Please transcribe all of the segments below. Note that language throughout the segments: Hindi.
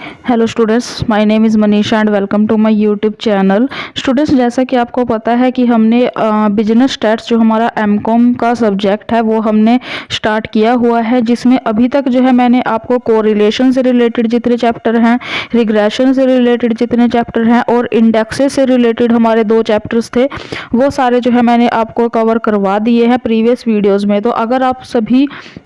Hello students, my name is Manisha and welcome to my YouTube channel. Students, जैसा कि आपको पता है कि हमने बिजनेस स्टैट्स जो हमारा एमकॉम का सब्जेक्ट है वो हमने स्टार्ट किया हुआ है, जिसमें अभी तक जो है मैंने आपको कोरिलेशन से रिलेटेड जितने चैप्टर हैं, रिग्रेशन से रिलेटेड जितने चैप्टर हैं और इंडेक्सेस से रिलेटेड हमारे 2 चैप्टर्स थे, वो सारे जो है मैंने आपको कवर करवा दिए हैं प्रीवियस वीडियोज़ में। तो अगर आप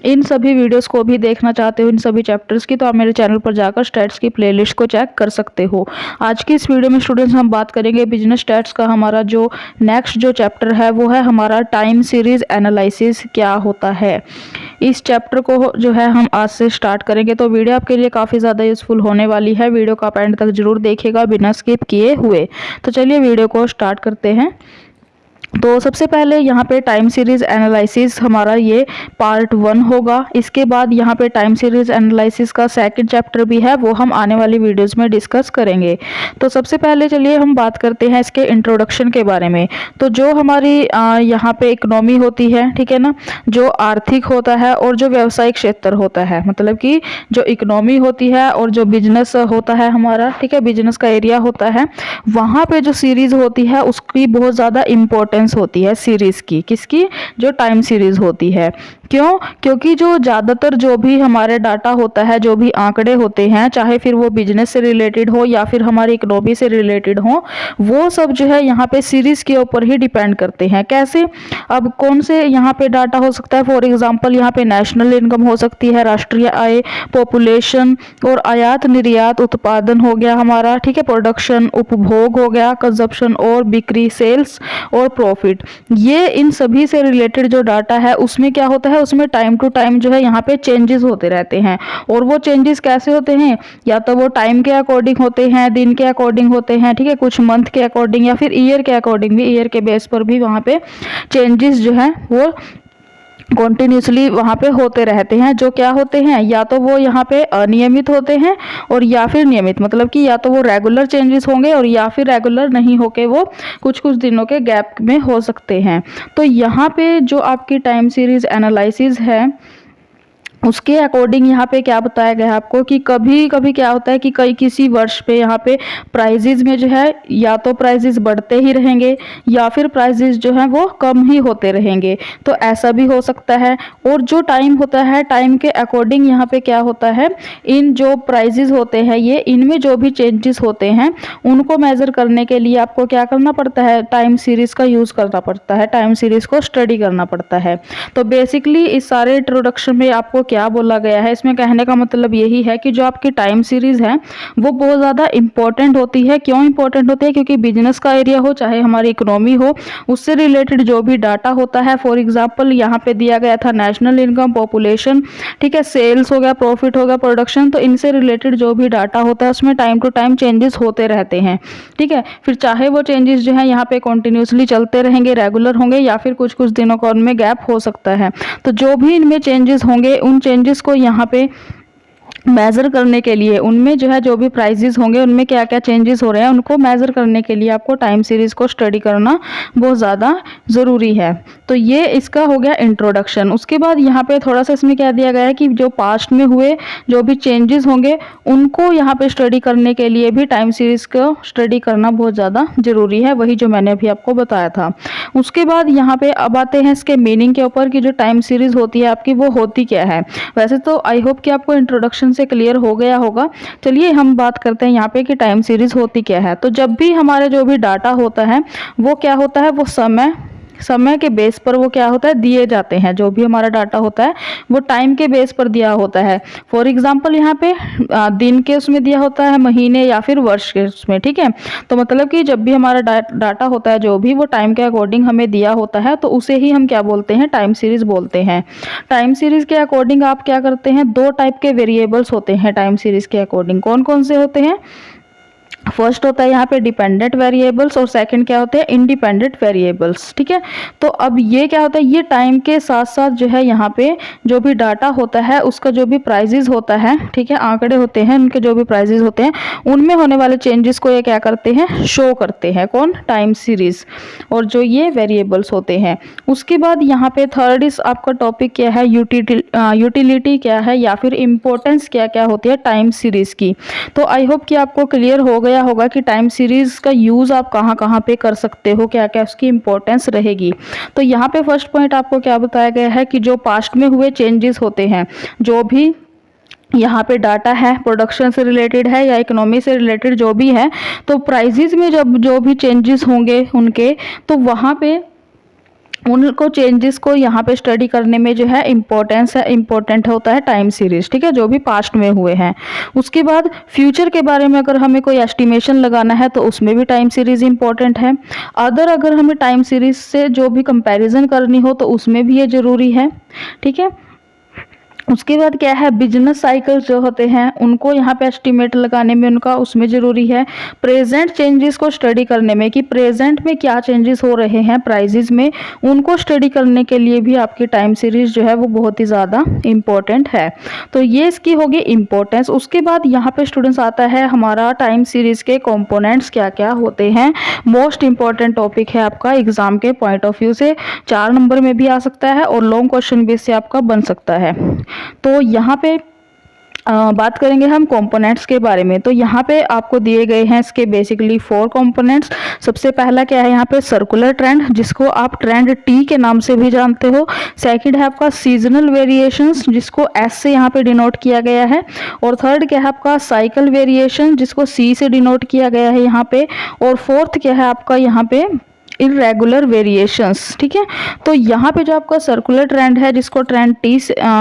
इन सभी वीडियोज़ को भी देखना चाहते हो, इन सभी चैप्टर्स की, तो आप मेरे चैनल पर जाकर स्टैट्स की प्लेलिस्ट को चेक कर सकते हो। आज की इस वीडियो में स्टूडेंट्स हम बात करेंगे बिजनेस स्टैट्स का। हमारा जो नेक्स्ट जो चैप्टर है वो है हमारा टाइम सीरीज एनालिसिस क्या होता है। इस चैप्टर को जो है हम आज से स्टार्ट करेंगे, तो वीडियो आपके लिए काफ़ी ज़्यादा यूजफुल होने वाली है। वीडियो का आप एंड तक जरूर देखिएगा बिना स्किप किए हुए। तो चलिए वीडियो को स्टार्ट करते हैं। तो सबसे पहले यहाँ पे टाइम सीरीज एनालिसिस हमारा ये पार्ट 1 होगा। इसके बाद यहाँ पे टाइम सीरीज एनालिसिस का सेकंड चैप्टर भी है, वो हम आने वाली वीडियोस में डिस्कस करेंगे। तो सबसे पहले चलिए हम बात करते हैं इसके इंट्रोडक्शन के बारे में। तो जो हमारी यहाँ पे इकोनॉमी होती है, ठीक है ना, जो आर्थिक होता है और जो व्यावसायिक क्षेत्र होता है, मतलब कि जो इकोनॉमी होती है और जो बिजनेस होता है हमारा, ठीक है, बिजनेस का एरिया होता है, वहाँ पे जो सीरीज होती है उसकी बहुत ज़्यादा इम्पोर्टेंस होती है सीरीज की। किसकी? जो टाइम सीरीज होती है। क्यों? क्योंकि जो ज़्यादातर जो भी हमारे डाटा होता है, जो भी आंकड़े होते हैं, चाहे फिर वो बिजनेस से रिलेटेड हो या फिर हमारी इकोनॉमी से रिलेटेड हो, वो सब जो है यहाँ पे सीरीज के ऊपर ही डिपेंड करते हैं। कैसे? अब कौन से यहाँ पे डाटा हो सकता है? फॉर एग्जांपल यहाँ पे नेशनल इनकम हो सकती है, राष्ट्रीय आय, पॉपुलेशन और आयात निर्यात, उत्पादन हो गया हमारा, ठीक है, प्रोडक्शन, उपभोग हो गया, कंजप्शन और बिक्री, सेल्स और प्रॉफिट। ये इन सभी से रिलेटेड जो डाटा है उसमें क्या होता है, उसमें टाइम टू टाइम जो है यहाँ पे चेंजेस होते रहते हैं। और वो चेंजेस कैसे होते हैं? या तो वो टाइम के अकॉर्डिंग होते हैं, दिन के अकॉर्डिंग होते हैं, ठीक है, कुछ मंथ के अकॉर्डिंग या फिर ईयर के अकॉर्डिंग भी, ईयर के बेस पर भी वहाँ पे चेंजेस जो है वो कॉन्टिन्यूसली वहाँ पे होते रहते हैं। जो क्या होते हैं, या तो वो यहाँ पे अनियमित होते हैं और या फिर नियमित, मतलब कि या तो वो रेगुलर चेंजेस होंगे और या फिर रेगुलर नहीं होके वो कुछ कुछ दिनों के गैप में हो सकते हैं। तो यहाँ पे जो आपकी टाइम सीरीज एनालिसिस है उसके अकॉर्डिंग यहाँ पे क्या बताया गया है आपको कि कभी कभी क्या होता है कि किसी वर्ष पे यहाँ पे प्राइजेज में जो है या तो प्राइजेज बढ़ते ही रहेंगे या फिर प्राइजेज जो है वो कम ही होते रहेंगे। तो ऐसा भी हो सकता है। और जो टाइम होता है, टाइम के अकॉर्डिंग यहाँ पे क्या होता है, इन जो प्राइजेज होते हैं ये, इनमें जो भी चेंजेस होते हैं उनको मेजर करने के लिए आपको क्या करना पड़ता है, टाइम सीरीज का यूज़ करना पड़ता है, टाइम सीरीज को स्टडी करना पड़ता है। तो बेसिकली इस सारे इंट्रोडक्शन में आपको क्या बोला गया है, इसमें कहने का मतलब यही है कि जो आपकी टाइम सीरीज है वो बहुत ज़्यादा इंपॉर्टेंट होती है। क्यों इंपॉर्टेंट होती है? क्योंकि बिजनेस का एरिया हो चाहे हमारी इकोनॉमी हो, उससे रिलेटेड जो भी डाटा होता है, फॉर एग्जांपल यहाँ पे दिया गया था नेशनल इनकम, पॉपुलेशन, ठीक है, सेल्स हो गया, प्रॉफिट हो गया, प्रोडक्शन, तो इनसे रिलेटेड जो भी डाटा होता है उसमें टाइम टू टाइम चेंजेस होते रहते हैं, ठीक है। फिर चाहे वो चेंजेस जो है यहाँ पे कॉन्टिन्यूसली चलते रहेंगे, रेगुलर होंगे, या फिर कुछ कुछ दिनों का उनमें गैप हो सकता है। तो जो भी इनमें चेंजेस होंगे, उन चेंजेस को यहाँ पे मेज़र करने के लिए, उनमें जो है जो भी प्राइजेस होंगे उनमें क्या क्या चेंजेस हो रहे हैं उनको मेज़र करने के लिए आपको टाइम सीरीज़ को स्टडी करना बहुत ज़्यादा ज़रूरी है। तो ये इसका हो गया इंट्रोडक्शन। उसके बाद यहाँ पे थोड़ा सा इसमें क्या दिया गया है कि जो पास्ट में हुए जो भी चेंजेस होंगे उनको यहाँ पे स्टडी करने के लिए भी टाइम सीरीज़ को स्टडी करना बहुत ज़्यादा ज़रूरी है, वही जो मैंने अभी आपको बताया था। उसके बाद यहाँ पे अब आते हैं इसके मीनिंग के ऊपर कि जो टाइम सीरीज़ होती है आपकी वो होती क्या है। वैसे तो आई होप कि आपको इंट्रोडक्शन से क्लियर हो गया होगा। चलिए हम बात करते हैं यहाँ पे कि टाइम सीरीज होती क्या है। तो जब भी हमारे जो भी डाटा होता है वो क्या होता है, वो समय के बेस पर वो क्या होता है, दिए जाते हैं। जो भी हमारा डाटा होता है वो टाइम के बेस पर दिया होता है। फॉर एग्जांपल यहाँ पे दिन के उसमें दिया होता है, महीने या फिर वर्ष के उसमें, ठीक है। तो मतलब कि जब भी हमारा डाटा होता है जो भी, वो टाइम के अकॉर्डिंग हमें दिया होता है, तो उसे ही हम क्या बोलते हैं, टाइम सीरीज बोलते हैं। टाइम सीरीज के अकॉर्डिंग आप क्या करते हैं, 2 टाइप के वेरिएबल्स होते हैं टाइम सीरीज के अकॉर्डिंग। कौन कौन से होते हैं? फर्स्ट होता है यहाँ पे डिपेंडेंट वेरिएबल्स और सेकंड क्या होते हैं इंडिपेंडेंट वेरिएबल्स। ठीक है, तो अब ये क्या होता है, ये टाइम के साथ साथ जो है यहाँ पे जो भी डाटा होता है उसका जो भी प्राइजेस होता है, ठीक है, आंकड़े होते हैं उनके जो भी प्राइजेस होते हैं उनमें होने वाले चेंजेस को ये क्या करते हैं, शो करते हैं। कौन, टाइम सीरीज और जो ये वेरिएबल्स होते हैं। उसके बाद यहाँ पे थर्ड इस आपका टॉपिक क्या है, यूटिलिटी क्या है या फिर इम्पोर्टेंस क्या क्या होती है टाइम सीरीज की। तो आई होप कि आपको क्लियर हो गया होगा कि टाइम सीरीज का यूज़ आप कहाँ कहाँ पे कर सकते हो, क्या क्या उसकी इंपॉर्टेंस रहेगी। तो यहाँ पे फर्स्ट पॉइंट आपको क्या बताया गया है कि जो पास्ट में हुए चेंजेस होते हैं, जो भी यहाँ पे डाटा है प्रोडक्शन से रिलेटेड है या इकोनॉमी से रिलेटेड जो भी है, तो प्राइजेस में जब जो भी चेंजेस होंगे उनके, तो वहाँ पे उनको चेंजेस को यहाँ पे स्टडी करने में जो है इम्पोर्टेंट होता है टाइम सीरीज। ठीक है, जो भी पास्ट में हुए हैं। उसके बाद फ्यूचर के बारे में अगर हमें कोई एस्टिमेशन लगाना है तो उसमें भी टाइम सीरीज इंपॉर्टेंट है। अगर हमें टाइम सीरीज से जो भी कंपैरिजन करनी हो तो उसमें भी ये ज़रूरी है। ठीक है, उसके बाद क्या है, बिजनेस साइकिल जो होते हैं उनको यहाँ पे एस्टिमेट लगाने में उनका उसमें ज़रूरी है। प्रेजेंट चेंजेस को स्टडी करने में कि प्रेजेंट में क्या चेंजेस हो रहे हैं प्राइजेस में, उनको स्टडी करने के लिए भी आपकी टाइम सीरीज जो है वो बहुत ही ज़्यादा इम्पोर्टेंट है। तो ये इसकी होगी इम्पोर्टेंस। उसके बाद यहाँ पे स्टूडेंट्स आता है हमारा टाइम सीरीज के कॉम्पोनेंट्स क्या क्या होते हैं। मोस्ट इंपॉर्टेंट टॉपिक है आपका एग्जाम के पॉइंट ऑफ व्यू से, 4 नंबर में भी आ सकता है और लॉन्ग क्वेश्चन बेस से आपका बन सकता है। तो यहाँ पे बात करेंगे हम कंपोनेंट्स के बारे में। तो यहाँ पे आपको दिए गए हैं इसके बेसिकली 4 कंपोनेंट्स। सबसे पहला क्या है यहाँ पे सर्कुलर ट्रेंड, जिसको आप ट्रेंड टी के नाम से भी जानते हो। सेकंड है आपका सीजनल वेरिएशंस, जिसको एस से यहाँ पे डिनोट किया गया है। और थर्ड क्या है आपका साइकिल वेरिएशन, जिसको सी से डिनोट किया गया है यहाँ पे। और फोर्थ क्या है आपका यहाँ पे इरेगुलर वेरिएशंस। ठीक है, तो यहाँ पे जो आपका सर्कुलर ट्रेंड है जिसको ट्रेंड टी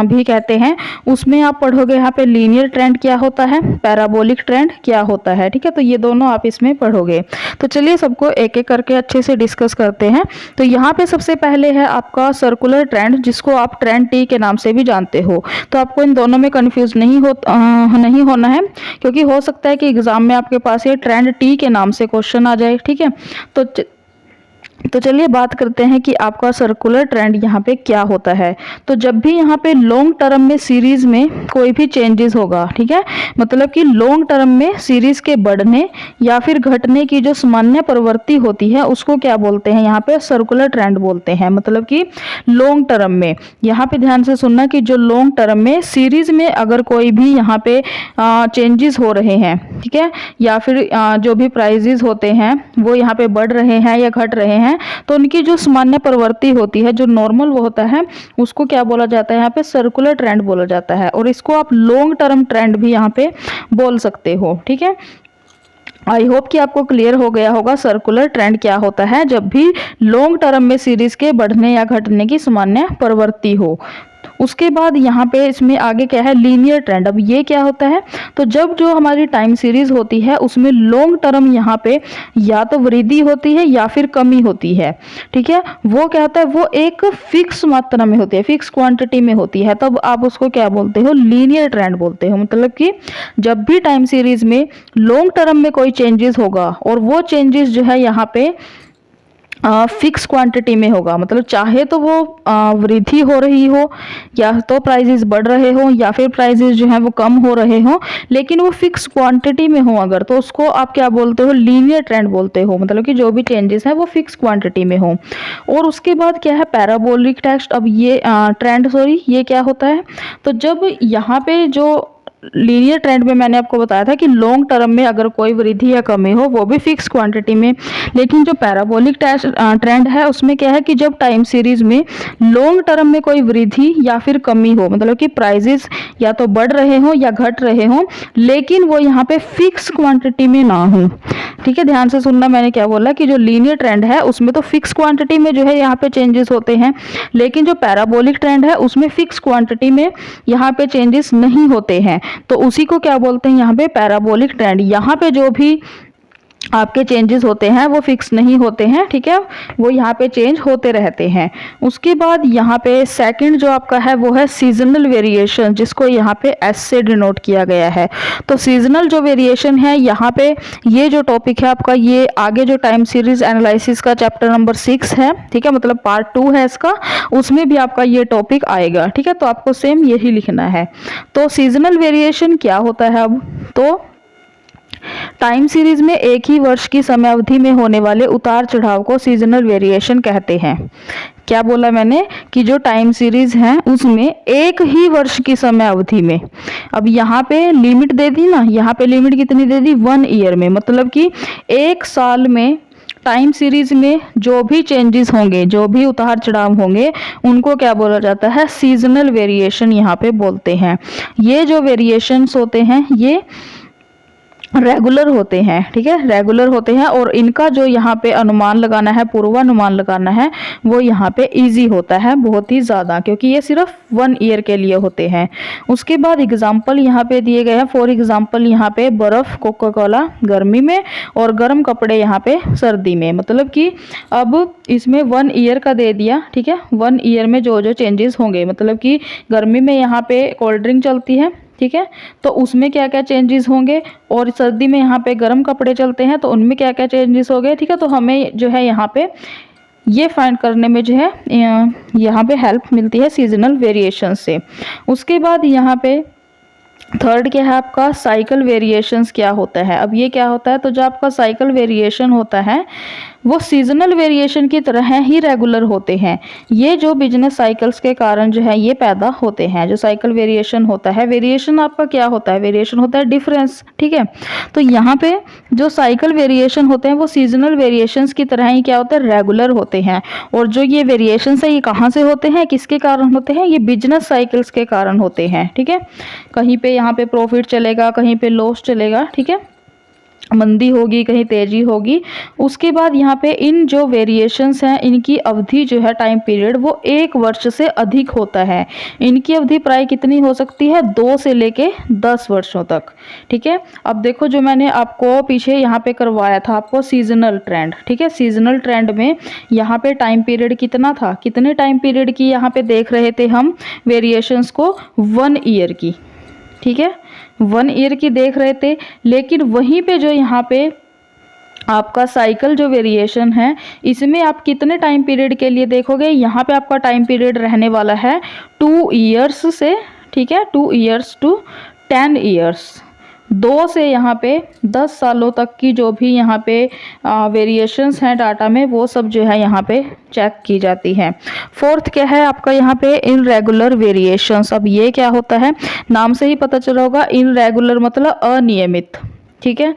भी कहते हैं, उसमें आप पढ़ोगे यहाँ पे लीनियर ट्रेंड क्या होता है, पैराबोलिक ट्रेंड क्या होता है। ठीक है, तो ये दोनों आप इसमें पढ़ोगे। तो चलिए सबको एक एक करके अच्छे से डिस्कस करते हैं। तो यहाँ पे सबसे पहले है आपका सर्कुलर ट्रेंड, जिसको आप ट्रेंड टी के नाम से भी जानते हो। तो आपको इन दोनों में कन्फ्यूज नहीं होना है, क्योंकि हो सकता है कि एग्जाम में आपके पास ये ट्रेंड टी के नाम से क्वेश्चन आ जाए। ठीक है, तो चलिए बात करते हैं कि आपका सर्कुलर ट्रेंड यहाँ पे क्या होता है। तो जब भी यहाँ पे लॉन्ग टर्म में सीरीज में कोई भी चेंजेस होगा, ठीक है, मतलब कि लॉन्ग टर्म में सीरीज के बढ़ने या फिर घटने की जो सामान्य प्रवृत्ति होती है उसको क्या बोलते हैं, यहाँ पे सर्कुलर ट्रेंड बोलते हैं। मतलब कि लॉन्ग टर्म में, यहाँ पे ध्यान से सुनना कि जो लॉन्ग टर्म में सीरीज में अगर कोई भी यहाँ पे चेंजेस हो रहे हैं, ठीक है, या फिर जो भी प्राइजेस होते हैं वो यहाँ पे बढ़ रहे हैं या घट रहे हैं, तो उनकी जो सामान्य प्रवृत्ति होती है, जो नॉर्मल वो होता है, उसको क्या बोला जाता है, यहाँ पे सर्कुलर ट्रेंड बोला जाता है। और इसको आप लॉन्ग टर्म ट्रेंड भी यहाँ पे बोल सकते हो। ठीक है, आई होप कि आपको क्लियर हो गया होगा सर्कुलर ट्रेंड क्या होता है जब भी लॉन्ग टर्म में सीरीज के बढ़ने या घटने की सामान्य प्रवृत्ति हो। उसके बाद यहाँ पे इसमें आगे क्या है, लीनियर ट्रेंड। अब ये क्या होता है, तो जब जो हमारी टाइम सीरीज होती है उसमें लॉन्ग टर्म यहाँ पे या तो वृद्धि होती है या फिर कमी होती है। ठीक है, वो क्या होता है, वो एक फिक्स मात्रा में होती है, फिक्स क्वांटिटी में होती है, तब आप उसको क्या बोलते हो, लीनियर ट्रेंड बोलते हो। मतलब कि जब भी टाइम सीरीज में लॉन्ग टर्म में कोई चेंजेस होगा और वो चेंजेस जो है यहाँ पे फिक्स क्वांटिटी में होगा, मतलब चाहे तो वो वृद्धि हो रही हो या तो प्राइजेस बढ़ रहे हो या फिर प्राइजेस जो है वो कम हो रहे हो, लेकिन वो फिक्स क्वांटिटी में हो अगर, तो उसको आप क्या बोलते हो, लीनियर ट्रेंड बोलते हो। मतलब कि जो भी चेंजेस है वो फिक्स क्वांटिटी में हो। और उसके बाद क्या है, पैराबोलिक टेक्स्ट। अब ये ट्रेंड ये क्या होता है, तो जब यहाँ पे जो लीनियर ट्रेंड में मैंने आपको बताया था कि लॉन्ग टर्म में अगर कोई वृद्धि या कमी हो वो भी फिक्स क्वांटिटी में, लेकिन जो पैराबोलिक ट्रेंड है उसमें क्या है कि जब टाइम सीरीज में लॉन्ग टर्म में कोई वृद्धि या फिर कमी हो, मतलब कि प्राइजेस या तो बढ़ रहे हो या घट रहे हो, लेकिन वो यहाँ पे फिक्स क्वांटिटी में ना हो। ठीक है, ध्यान से सुनना, मैंने क्या बोला कि जो लीनियर ट्रेंड है उसमें तो फिक्स क्वांटिटी में जो है यहाँ पे चेंजेस होते हैं, लेकिन जो पैराबोलिक ट्रेंड है उसमें फिक्स क्वांटिटी में यहाँ पे चेंजेस नहीं होते हैं। तो उसी को क्या बोलते हैं यहाँ पे पैराबोलिक ट्रेंड। यहाँ पे जो भी आपके चेंजेस होते हैं वो फिक्स नहीं होते हैं, ठीक है, वो यहाँ पे चेंज होते रहते हैं। उसके बाद यहाँ पे सेकंड जो आपका है वो है सीजनल वेरिएशन, जिसको यहाँ पे एस से डिनोट किया गया है। तो सीजनल जो वेरिएशन है यहाँ पे ये जो टॉपिक है आपका, ये आगे जो टाइम सीरीज एनालिसिस का चैप्टर नंबर 6 है, ठीक है, मतलब पार्ट 2 है इसका, उसमें भी आपका ये टॉपिक आएगा, ठीक है। तो आपको सेम यही लिखना है। तो सीजनल वेरिएशन क्या होता है अब, तो टाइम सीरीज में एक ही वर्ष की समय अवधि में होने वाले उतार चढ़ाव को सीजनल वेरिएशन कहते हैं। क्या बोला मैंने कि जो टाइम सीरीज है उसमें एक ही वर्ष की समय अवधि में, अब यहाँ पे लिमिट दे दी ना, यहाँ पे लिमिट कितनी दे दी, 1 ईयर में, मतलब कि एक साल में टाइम सीरीज में जो भी चेंजेस होंगे, जो भी उतार चढ़ाव होंगे, उनको क्या बोला जाता है, सीजनल वेरिएशन यहाँ पे बोलते हैं। ये जो वेरिएशंस होते हैं ये रेगुलर होते हैं, ठीक है, रेगुलर होते हैं, और इनका जो यहाँ पे अनुमान लगाना है, पूर्वानुमान लगाना है, वो यहाँ पे इजी होता है बहुत ही ज़्यादा, क्योंकि ये सिर्फ 1 ईयर के लिए होते हैं। उसके बाद एग्जाम्पल यहाँ पे दिए गए हैं। फॉर एग्जाम्पल यहाँ पे बर्फ़, कोका कोला गर्मी में, और गर्म कपड़े यहाँ पे सर्दी में, मतलब कि अब इसमें 1 ईयर का दे दिया, ठीक है, 1 ईयर में जो जो चेंजेस होंगे, मतलब कि गर्मी में यहाँ पे कोल्ड ड्रिंक चलती है, ठीक है, तो उसमें क्या क्या चेंजेस होंगे, और सर्दी में यहाँ पे गर्म कपड़े चलते हैं तो उनमें क्या क्या चेंजेस हो गए, ठीक है। तो हमें जो है यहाँ पे ये फाइंड करने में जो है यहाँ पे हेल्प मिलती है सीजनल वेरिएशन से। उसके बाद यहाँ पे थर्ड क्या है आपका, साइकिल वेरिएशंस क्या होता है। अब ये क्या होता है, तो जो आपका साइकिल वेरिएशन होता है वो सीजनल वेरिएशन की तरह ही रेगुलर होते हैं। ये जो बिजनेस साइकिल्स के कारण जो है ये पैदा होते हैं। जो साइकिल वेरिएशन होता है, वेरिएशन आपका क्या होता है, वेरिएशन होता है डिफरेंस, ठीक है। तो यहाँ पे जो साइकिल वेरिएशन होते हैं वो सीजनल वेरिएशंस की तरह ही क्या होते हैं, रेगुलर होते हैं। और जो ये वेरिएशंस है ये कहाँ से होते हैं, किसके कारण होते हैं, ये बिजनेस साइकिल्स के कारण होते हैं, ठीक है। कहीं पे यहाँ पे प्रॉफिट चलेगा, कहीं पे लॉस चलेगा, ठीक है, मंदी होगी, कहीं तेजी होगी। उसके बाद यहाँ पे इन जो वेरिएशंस हैं इनकी अवधि जो है, टाइम पीरियड, वो 1 वर्ष से अधिक होता है। इनकी अवधि प्राय कितनी हो सकती है, 2 से लेके 10 वर्षों तक, ठीक है। अब देखो जो मैंने आपको पीछे यहाँ पे करवाया था आपको सीजनल ट्रेंड, ठीक है, सीजनल ट्रेंड में यहाँ पे टाइम पीरियड कितना था, कितने टाइम पीरियड की यहाँ पे देख रहे थे हम वेरिएशंस को, 1 ईयर की, ठीक है, 1 ईयर की देख रहे थे। लेकिन वहीं पे जो यहाँ पे आपका साइकिल जो वेरिएशन है इसमें आप कितने टाइम पीरियड के लिए देखोगे, यहाँ पे आपका टाइम पीरियड रहने वाला है 2 ईयर्स से, ठीक है, 2 ईयर्स टू 10 ईयर्स, 2 से यहाँ पे 10 सालों तक की जो भी यहाँ पे वेरिएशंस हैं डाटा में, वो सब जो है यहाँ पे चेक की जाती है। फोर्थ क्या है आपका यहाँ पे, इनरेगुलर वेरिएशंस। अब ये क्या होता है, नाम से ही पता चला होगा, इनरेगुलर मतलब अनियमित, ठीक है।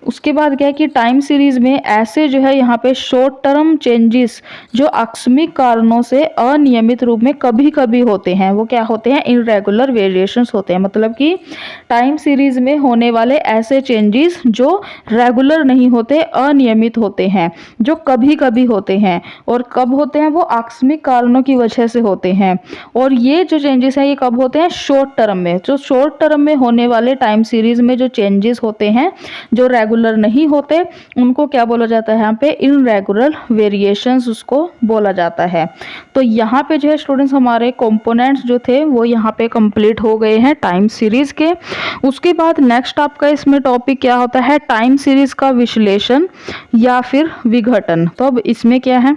उसके बाद क्या है कि टाइम सीरीज में ऐसे जो है यहाँ पे शॉर्ट टर्म चेंजेस जो आकस्मिक कारणों से अनियमित रूप में कभी कभी होते हैं, वो क्या होते हैं, इनरेगुलर वेरिएशंस होते हैं। मतलब कि टाइम सीरीज में होने वाले ऐसे चेंजेस जो रेगुलर नहीं होते, अनियमित होते हैं, जो कभी कभी होते हैं, और कब होते हैं, वो आकस्मिक कारणों की वजह से होते हैं। और ये जो चेंजेस हैं ये कब होते हैं, शॉर्ट टर्म में। जो शॉर्ट टर्म में होने वाले टाइम सीरीज में जो चेंजेस होते हैं जो रेगुलर नहीं होते, उनको क्या बोला जाता है, यहाँ पे इनरेगुलर वेरिएशंस उसको बोला जाता है। तो यहाँ पे जो है स्टूडेंट्स हमारे कंपोनेंट्स जो थे वो यहाँ पे कंप्लीट हो गए हैं टाइम सीरीज के। उसके बाद नेक्स्ट आपका इसमें टॉपिक क्या होता है, टाइम सीरीज का विश्लेषण या फिर विघटन। तो अब इसमें क्या है,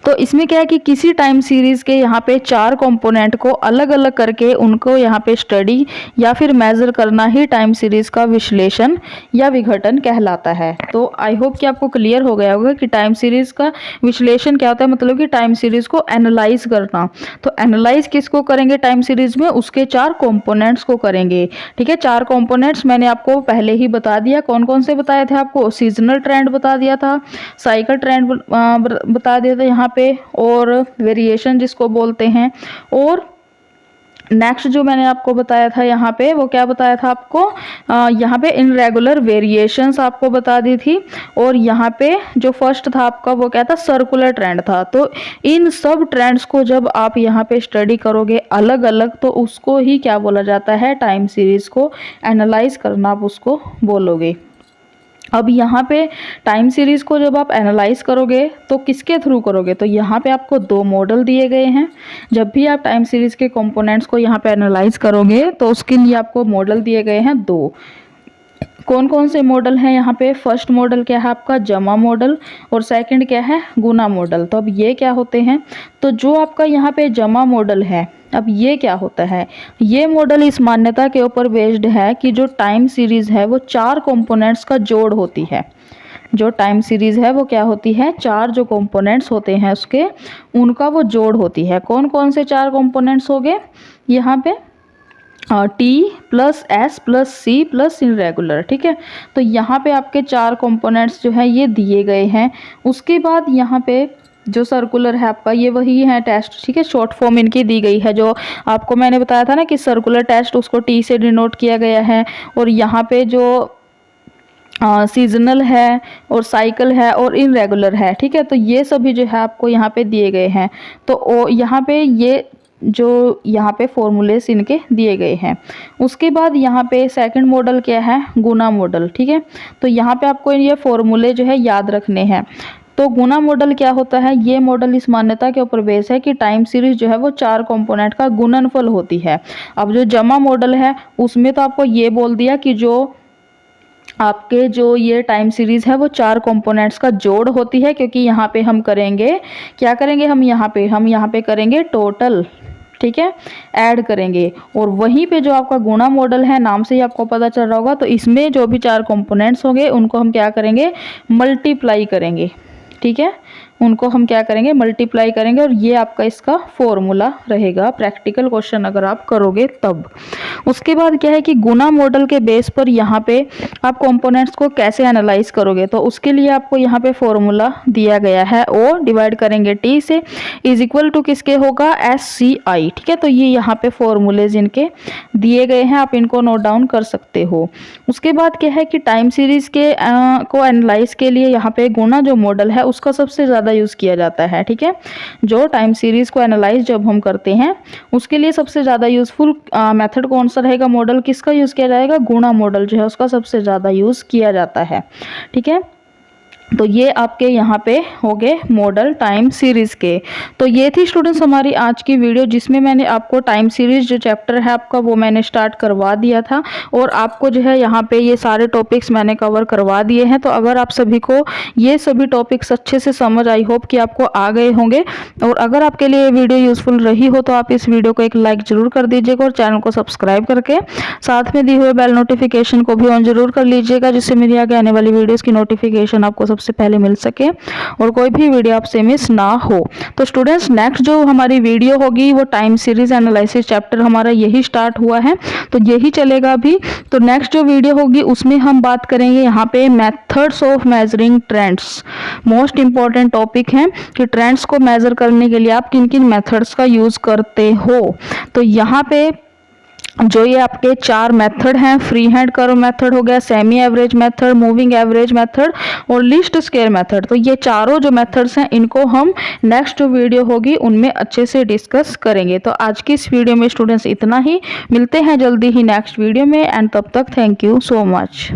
तो इसमें क्या है कि किसी टाइम सीरीज के यहाँ पे 4 कंपोनेंट को अलग अलग करके उनको यहाँ पे स्टडी या फिर मेजर करना ही टाइम सीरीज का विश्लेषण या विघटन कहलाता है। तो आई होप कि आपको क्लियर हो गया होगा कि टाइम सीरीज का विश्लेषण क्या होता है, मतलब कि टाइम सीरीज को एनालाइज करना। तो एनालाइज किसको करेंगे टाइम सीरीज में, उसके 4 कंपोनेंट्स को करेंगे, ठीक है। 4 कंपोनेंट्स मैंने आपको पहले ही बता दिया, कौन कौन से बताए थे आपको, सीजनल ट्रेंड बता दिया था, साइकिल ट्रेंड बता दिया था यहाँ पे, और वेरिएशन जिसको बोलते हैं, और नेक्स्ट जो मैंने आपको बताया था यहाँ पे, वो क्या बताया था आपको, यहाँ पे इनरेगुलर वेरिएशंस आपको बता दी थी। और यहाँ पे जो फर्स्ट था आपका वो क्या था, सर्कुलर ट्रेंड था। तो इन सब ट्रेंड्स को जब आप यहाँ पे स्टडी करोगे अलग अलग, तो उसको ही क्या बोला जाता है, टाइम सीरीज को एनालाइज करना आप उसको बोलोगे। अब यहाँ पे टाइम सीरीज़ को जब आप एनालाइज करोगे तो किसके थ्रू करोगे, तो यहाँ पे आपको दो मॉडल दिए गए हैं। जब भी आप टाइम सीरीज़ के कंपोनेंट्स को यहाँ पे एनालाइज करोगे तो उसके लिए आपको मॉडल दिए गए हैं दो। कौन कौन से मॉडल हैं यहाँ पे? फर्स्ट मॉडल क्या है आपका? जमा मॉडल, और सेकंड क्या है? गुना मॉडल। तो अब ये क्या होते हैं? तो जो आपका यहाँ पे जमा मॉडल है, अब ये क्या होता है? ये मॉडल इस मान्यता के ऊपर बेस्ड है कि जो टाइम सीरीज़ है वो चार कंपोनेंट्स का जोड़ होती है। जो टाइम सीरीज़ है वो क्या होती है? चार जो कंपोनेंट्स होते हैं उसके, उनका वो जोड़ होती है। कौन कौन से चार कंपोनेंट्स हो गए यहाँ पे? T plus S plus C plus irregular, ठीक है। तो यहाँ पे आपके चार कंपोनेंट्स जो है ये दिए गए हैं। उसके बाद यहाँ पे जो सर्कुलर है आपका, ये वही है टेस्ट, ठीक है। शॉर्ट फॉर्म इनकी दी गई है, जो आपको मैंने बताया था ना कि सर्कुलर टेस्ट, उसको टी से डिनोट किया गया है। और यहाँ पे जो सीजनल है और साइकिल है और इनरेगुलर है, ठीक है। तो ये सभी जो है आपको यहाँ पे दिए गए हैं। तो यहाँ पे ये जो यहाँ पे फॉर्मूलेस इनके दिए गए हैं। उसके बाद यहाँ पे सेकंड मॉडल क्या है? गुना मॉडल, ठीक है। तो यहाँ पे आपको ये फॉर्मूले जो है याद रखने हैं। तो गुना मॉडल क्या होता है? ये मॉडल इस मान्यता के ऊपर बेस है कि टाइम सीरीज जो है वो चार कंपोनेंट का गुणनफल होती है। अब जो जमा मॉडल है उसमें तो आपको ये बोल दिया कि जो आपके जो ये टाइम सीरीज़ है वो चार कंपोनेंट्स का जोड़ होती है, क्योंकि यहाँ पे हम करेंगे, क्या करेंगे हम यहाँ पे करेंगे टोटल, ठीक है, ऐड करेंगे। और वहीं पे जो आपका गुणा मॉडल है, नाम से ही आपको पता चल रहा होगा, तो इसमें जो भी चार कंपोनेंट्स होंगे उनको हम क्या करेंगे? मल्टीप्लाई करेंगे, ठीक है। उनको हम क्या करेंगे? मल्टीप्लाई करेंगे। और ये आपका इसका फॉर्मूला रहेगा प्रैक्टिकल क्वेश्चन अगर आप करोगे तब। उसके बाद क्या है कि गुना मॉडल के बेस पर यहाँ पे आप कंपोनेंट्स को कैसे एनालाइज करोगे, तो उसके लिए आपको यहाँ पे फॉर्मूला दिया गया है। ओ डिवाइड करेंगे टी से, इज इक्वल टू किसके होगा? एस सी आई, ठीक है। तो ये यहाँ पे फॉर्मूलेज इनके दिए गए हैं, आप इनको नोट डाउन कर सकते हो। उसके बाद क्या है कि टाइम सीरीज के को एनालाइज के लिए यहाँ पे गुना जो मॉडल है उसका सबसे ज़्यादा यूज़ किया जाता है, ठीक है। जो टाइम सीरीज को एनालाइज जब हम करते हैं उसके लिए सबसे ज़्यादा यूजफुल मेथड कौन सा रहेगा? मॉडल किसका यूज़ किया जाएगा? गुणा मॉडल जो है उसका सबसे ज़्यादा यूज़ किया जाता है, ठीक है। तो ये आपके यहाँ पे हो गए मॉडल टाइम सीरीज़ के। तो ये थी स्टूडेंट्स हमारी आज की वीडियो, जिसमें मैंने आपको टाइम सीरीज़ जो चैप्टर है आपका वो मैंने स्टार्ट करवा दिया था, और आपको जो है यहाँ पे ये सारे टॉपिक्स मैंने कवर करवा दिए हैं। तो अगर आप सभी को ये सभी टॉपिक्स अच्छे से समझ, आई होप कि आपको आ गए होंगे। और अगर आपके लिए ये वीडियो यूज़फुल रही हो तो आप इस वीडियो को एक लाइक ज़रूर कर दीजिएगा, और चैनल को सब्सक्राइब करके साथ में दिए हुए बेल नोटिफिकेशन को भी ऑन ज़रूर कर लीजिएगा, जिससे मेरी आगे आने वाली वीडियोज़ की नोटिफिकेशन आपको सबसे पहले मिल सके और कोई भी वीडियो आपसे मिस ना हो। तो स्टूडेंट्स नेक्स्ट जो हमारी वीडियो होगी वो टाइम सीरीज एनालिसिस चैप्टर हमारा यही स्टार्ट हुआ है, तो यही चलेगा अभी। तो नेक्स्ट जो वीडियो होगी उसमें हम बात करेंगे यहाँ पे methods of measuring trends. Most important topic है कि ट्रेंड्स को मेजर करने के लिए आप किन किन मेथड्स का यूज करते हो। तो यहाँ पे जो ये आपके चार मेथड हैं, फ्री हैंड कर्व मेथड हो गया, semi average method, moving average method और लीस्ट स्क्वेयर मेथड, तो ये चारों जो मेथड्स हैं इनको हम नेक्स्ट जो वीडियो होगी उनमें अच्छे से डिस्कस करेंगे। तो आज की इस वीडियो में स्टूडेंट्स इतना ही, मिलते हैं जल्दी ही नेक्स्ट वीडियो में, एंड तब तक थैंक यू सो मच।